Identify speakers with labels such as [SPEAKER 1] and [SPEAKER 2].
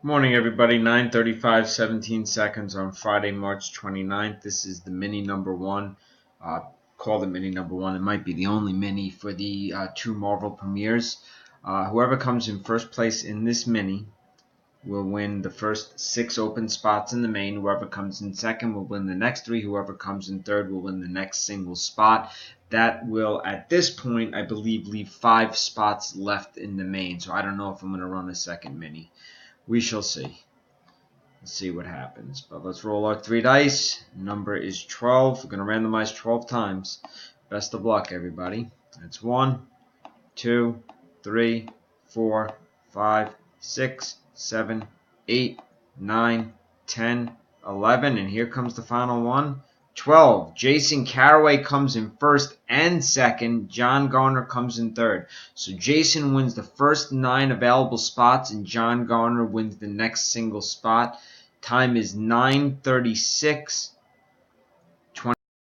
[SPEAKER 1] Morning everybody, 9:35, 17 seconds on Friday, March 29th. This is the mini number one. Call it mini number one. It might be the only mini for the two Marvel premieres. Whoever comes in first place in this mini will win the first 6 open spots in the main. Whoever comes in second will win the next 3. Whoever comes in third will win the next single spot. That will, at this point, I believe, leave 5 spots left in the main. So I don't know if I'm going to run a second mini. We shall see. Let's see what happens. But let's roll our 3 dice. Number is 12. We're going to randomize 12 times. Best of luck, everybody. That's 1, 2, 3, 4, 5, 6, 7, 8, 9, 10, 11. And here comes the final one. 12. Jason Caraway comes in first and second. John Garner comes in third. So Jason wins the first 9 available spots, and John Garner wins the next single spot. Time is 9:36.